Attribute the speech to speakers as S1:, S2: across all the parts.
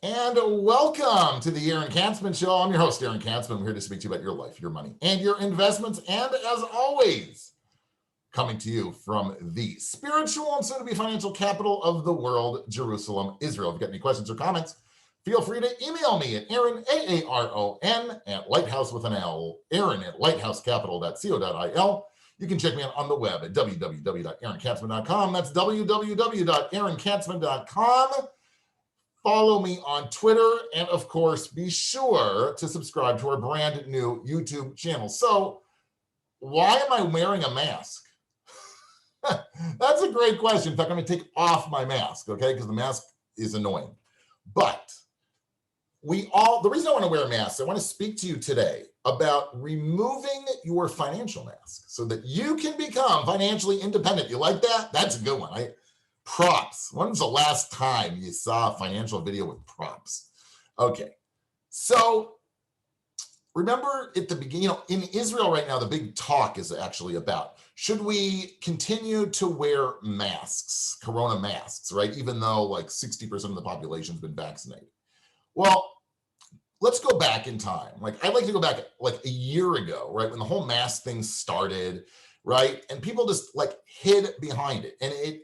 S1: And welcome to the Aaron Katsman Show. I'm your host, Aaron Katsman. I'm here to speak to you about your life, your money, and your investments. And as always, coming to you from the spiritual and soon to be financial capital of the world, Jerusalem, Israel. If you've got any questions or comments, feel free to email me at Aaron, A-A-R-O-N, at Lighthouse with an L, Aaron at lighthousecapital.co.il. You can check me out on the web at www.aaronkatzman.com. That's www.aaronkatzman.com. Follow me on Twitter, and of course, be sure to subscribe to our brand new YouTube channel. So, why am I wearing a mask? That's a great question. In fact, I'm going to take off my mask, okay? Because the mask is annoying. But the reason I want to wear a mask, I want to speak to you today about removing your financial mask so that you can become financially independent. You like that? That's a good one. Props. When's the last time you saw a financial video with props? Okay. So remember at the beginning, in Israel right now, the big talk is actually about, should we continue to wear masks, corona masks, right? Even though like 60% of the population has been vaccinated. Well, let's go back in time. Like I'd like to go back like a year ago, right? When the whole mask thing started, right? And people just like hid behind it. And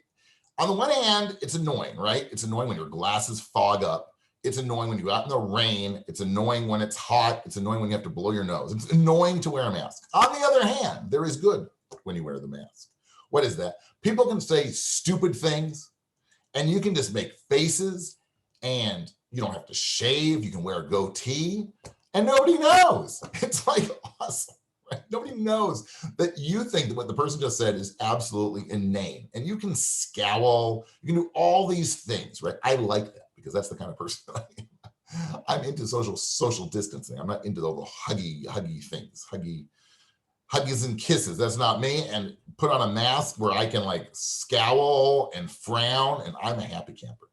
S1: on the one hand, it's annoying, right? It's annoying when your glasses fog up. It's annoying when you go out in the rain. It's annoying when it's hot. It's annoying when you have to blow your nose. It's annoying to wear a mask. On the other hand, there is good when you wear the mask. What is that? People can say stupid things and you can just make faces and you don't have to shave. You can wear a goatee and nobody knows. It's like awesome. Right? Nobody knows that you think that what the person just said is absolutely inane. And you can scowl, you can do all these things, right? I like that because that's the kind of person I am. I'm into social distancing. I'm not into the huggy things, huggies and kisses. That's not me. And put on a mask where I can like scowl and frown, and I'm a happy camper.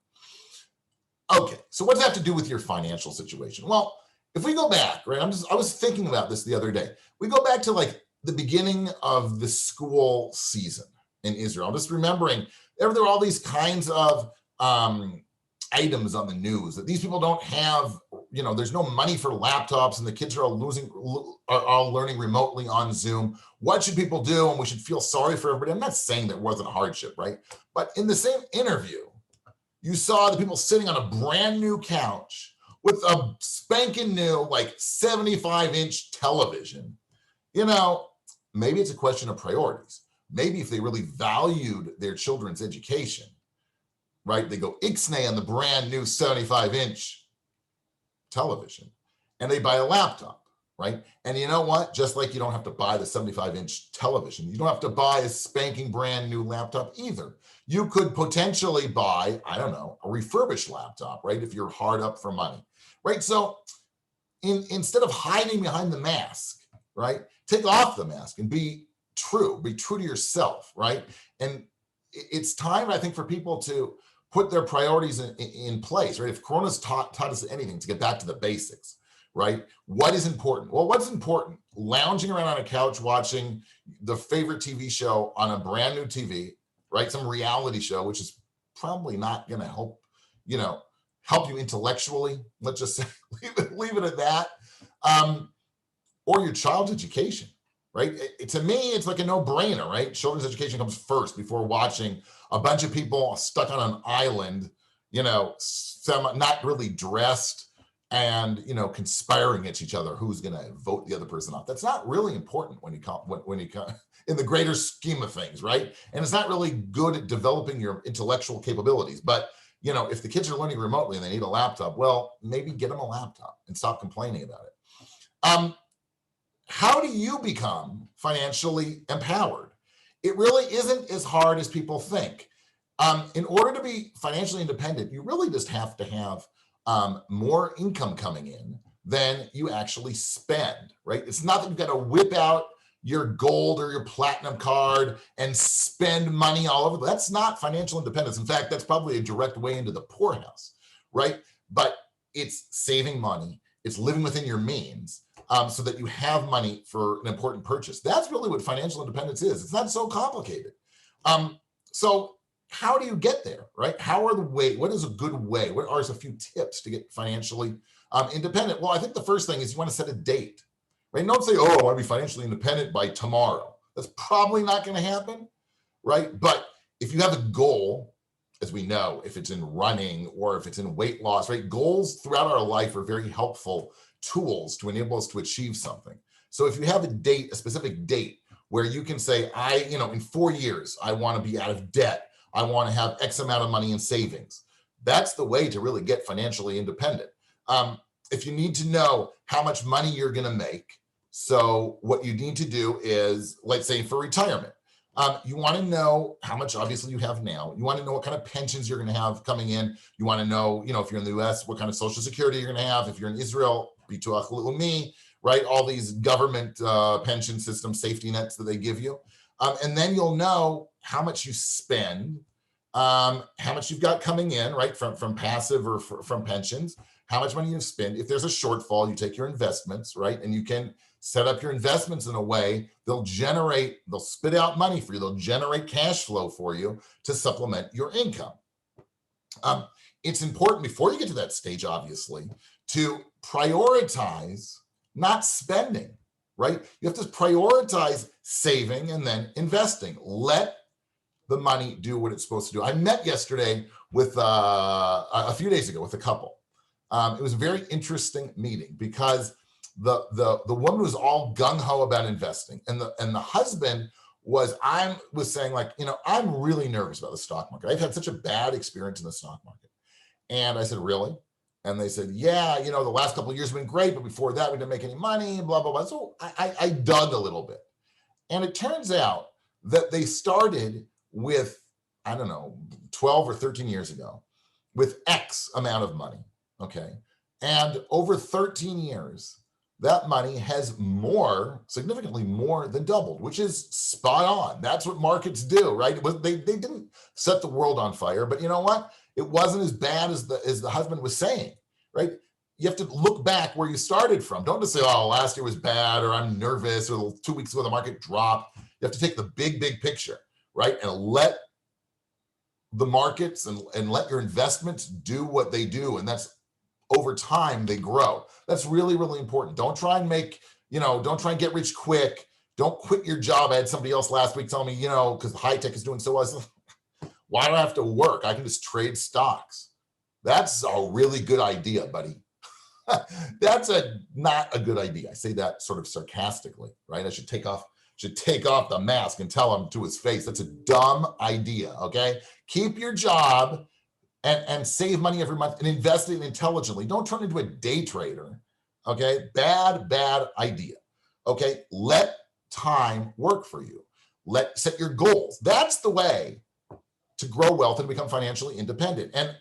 S1: Okay, so what does that have to do with your financial situation? Well, if we go back, right, I was thinking about this the other day. We go back to like the beginning of the school season in Israel. I'm just remembering there were all these kinds of items on the news that these people don't have, there's no money for laptops and the kids are all learning remotely on Zoom. What should people do? And we should feel sorry for everybody. I'm not saying that wasn't a hardship, right? But in the same interview, you saw the people sitting on a brand new couch with a spanking new, like 75-inch television. Maybe it's a question of priorities. Maybe if they really valued their children's education, right, they go ixnay on the brand new 75-inch television and they buy a laptop, right? And you know what? Just like you don't have to buy the 75-inch television, you don't have to buy a spanking brand new laptop either. You could potentially buy, I don't know, a refurbished laptop, right? If you're hard up for money, right? So instead of hiding behind the mask, right? Take off the mask and be true to yourself, right? And it's time, I think, for people to put their priorities in place, right? If Corona's taught us anything, to get back to the basics, right? What is important? Well, what's important? Lounging around on a couch watching the favorite TV show on a brand new TV, right? Some reality show, which is probably not going to help you intellectually. Let's just say, leave it at that. Or your child's education, right? To me, it's like a no-brainer, right? Children's education comes first before watching a bunch of people stuck on an island, not really dressed and, conspiring against each other, who's going to vote the other person off. That's not really important when you come in the greater scheme of things, right? And it's not really good at developing your intellectual capabilities. But, if the kids are learning remotely and they need a laptop, well, maybe get them a laptop and stop complaining about it. How do you become financially empowered? It really isn't as hard as people think. In order to be financially independent, you really just have to have more income coming in than you actually spend, right? It's not that you've got to whip out your gold or your platinum card and spend money all over. That's not financial independence. In fact, that's probably a direct way into the poorhouse, right? But it's saving money. It's living within your means. So that you have money for an important purchase. That's really what financial independence is. It's not so complicated. So how do you get there, right? What is a good way? What are a few tips to get financially independent? Well, I think the first thing is you want to set a date, right? Don't say, oh, I want to be financially independent by tomorrow. That's probably not going to happen, right? But if you have a goal, as we know, if it's in running or if it's in weight loss, right? Goals throughout our life are very helpful tools to enable us to achieve something. So if you have a specific date where you can say, in 4 years, I want to be out of debt. I want to have X amount of money in savings. That's the way to really get financially independent. If you need to know how much money you're going to make, so what you need to do is, let's say for retirement, you want to know how much obviously you have now. You want to know what kind of pensions you're going to have coming in. You want to know, if you're in the US, what kind of Social Security you're going to have. If you're in Israel, Bituach Leumi, right? All these government pension system safety nets that they give you. And then you'll know how much you spend, how much you've got coming in, right? From passive or from pensions, how much money you spend. If there's a shortfall, you take your investments, right? And you can set up your investments in a way they'll spit out money for you. They'll generate cash flow for you to supplement your income. It's important before you get to that stage, obviously, to prioritize not spending, right? You have to prioritize saving and then investing. Let the money do what it's supposed to do. I met yesterday with a few days ago with a couple. It was a very interesting meeting because the woman was all gung-ho about investing, and the husband was saying, like, I'm really nervous about the stock market. I've had such a bad experience in the stock market. And I said, really? And they said, yeah, the last couple of years have been great, but before that we didn't make any money, blah, blah, blah. So I dug a little bit. And it turns out that they started with, 12 or 13 years ago with X amount of money, okay? And over 13 years, that money has significantly more than doubled, which is spot on. That's what markets do, right? They didn't set the world on fire, but you know what? It wasn't as bad as the husband was saying, right? You have to look back where you started from. Don't just say, oh, last year was bad, or I'm nervous, or 2 weeks ago the market dropped. You have to take the big picture, right? And let the markets and let your investments do what they do. And that's over time they grow. That's really, really important. Don't try and don't try and get rich quick. Don't quit your job. I had somebody else last week tell me, because high tech is doing so well. Why do I have to work? I can just trade stocks. That's a really good idea, buddy. That's not a good idea. I say that sort of sarcastically, right? I should take off the mask and tell him to his face. That's a dumb idea, okay? Keep your job and save money every month and invest it intelligently. Don't turn into a day trader, okay? Bad idea, okay? Let time work for you. Set your goals. That's the way to grow wealth and become financially independent. And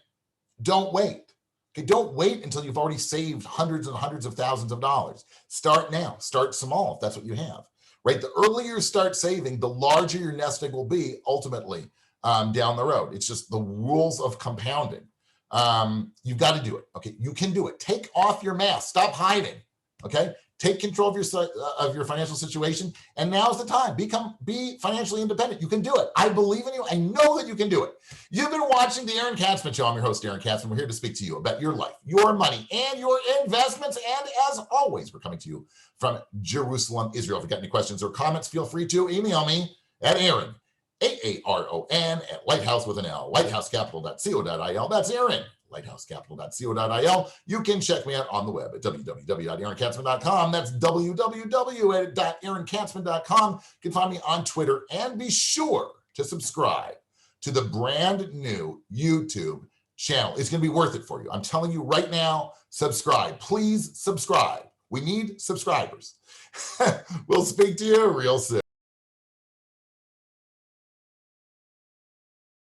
S1: don't wait. Okay, don't wait until you've already saved hundreds and hundreds of thousands of dollars. Start now. Start small if that's what you have, right? The earlier you start saving, the larger your nest egg will be ultimately down the road. It's just the rules of compounding. You've got to do it. Okay, you can do it. Take off your mask. Stop hiding. Okay, take control of your financial situation, and now's the time. Be financially independent. You can do it. I believe in you. I know that you can do it. You've been watching the Aaron Katsman Show. I'm your host, Aaron Katsman. We're here to speak to you about your life, your money, and your investments. And as always, we're coming to you from Jerusalem, Israel. If you've got any questions or comments, feel free to email me at Aaron, AARON, at Lighthouse with an L, lighthousecapital.co.il. That's Aaron, lighthousecapital.co.il. You can check me out on the web at www.aaronkatsman.com. That's www.aaronkatsman.com. You can find me on Twitter, and be sure to subscribe to the brand new YouTube channel. It's going to be worth it for you. I'm telling you right now, subscribe. Please subscribe. We need subscribers. We'll speak to you real soon.